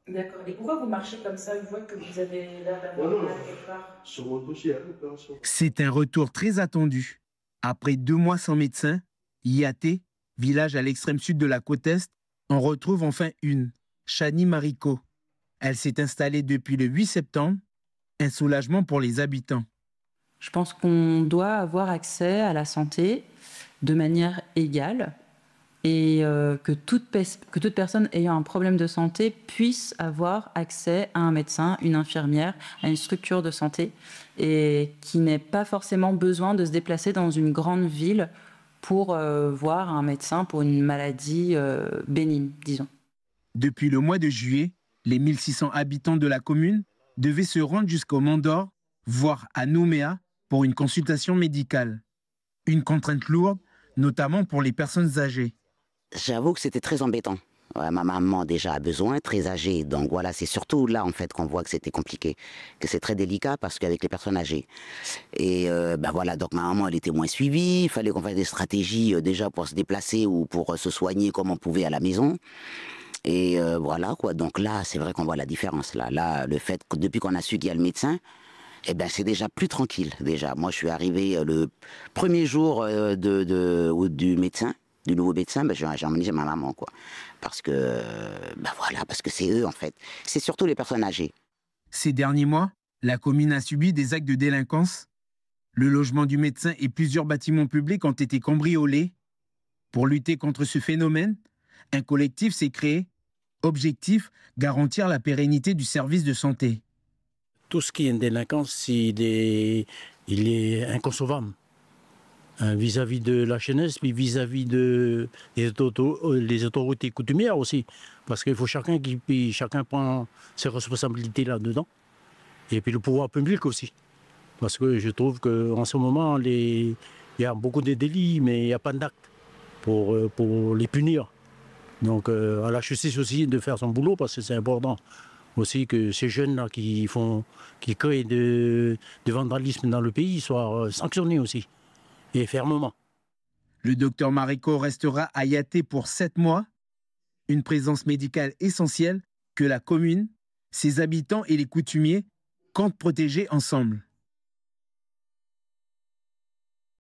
D'accord. Et pourquoi vous marchez comme ça? Je vois que vous avez l'air d'avoir mal quelque part. C'est un retour très attendu. Après 2 mois sans médecin, Yaté, village à l'extrême sud de la côte Est, en retrouve enfin une, Chani Mariko. Elle s'est installée depuis le 8 septembre, un soulagement pour les habitants. Je pense qu'on doit avoir accès à la santé de manière égale et que toute personne ayant un problème de santé puisse avoir accès à un médecin, une infirmière, à une structure de santé et qui n'ait pas forcément besoin de se déplacer dans une grande ville pour voir un médecin pour une maladie bénigne, disons. Depuis le mois de juillet, les 1600 habitants de la commune devaient se rendre jusqu'au Mont d'Or, voire à Nouméa, pour une consultation médicale. Une contrainte lourde, notamment pour les personnes âgées. J'avoue que c'était très embêtant. Ouais, ma maman déjà a besoin, très âgée, donc voilà, c'est surtout là en fait qu'on voit que c'était compliqué, que c'est très délicat parce qu'avec les personnes âgées. Et ben voilà, donc ma maman elle était moins suivie, il fallait qu'on fasse des stratégies déjà pour se déplacer ou pour se soigner comme on pouvait à la maison. Et voilà quoi, donc là c'est vrai qu'on voit la différence. Là, le fait que depuis qu'on a su qu'il y a le médecin, eh ben c'est déjà plus tranquille déjà. Moi je suis arrivé le premier jour du médecin. Du nouveau médecin, ben, j'ai emmené ma maman, quoi. Parce que, ben voilà, parce que c'est eux, en fait. C'est surtout les personnes âgées. Ces derniers mois, la commune a subi des actes de délinquance. Le logement du médecin et plusieurs bâtiments publics ont été cambriolés. Pour lutter contre ce phénomène, un collectif s'est créé. Objectif, garantir la pérennité du service de santé. Tout ce qui est une délinquance, il est inconcevable. Vis-à-vis de la jeunesse, puis vis-à-vis des autorités coutumières aussi. Parce qu'il faut chacun prend ses responsabilités là-dedans. Et puis le pouvoir public aussi. Parce que je trouve qu'en ce moment, il y a beaucoup de délits, mais il n'y a pas d'actes pour les punir. Donc à la justice aussi de faire son boulot, parce que c'est important. Aussi que ces jeunes-là qui créent de vandalisme dans le pays soient sanctionnés aussi. Et fermement. Le docteur Mariko restera à Yaté pour 7 mois, une présence médicale essentielle que la commune, ses habitants et les coutumiers comptent protéger ensemble.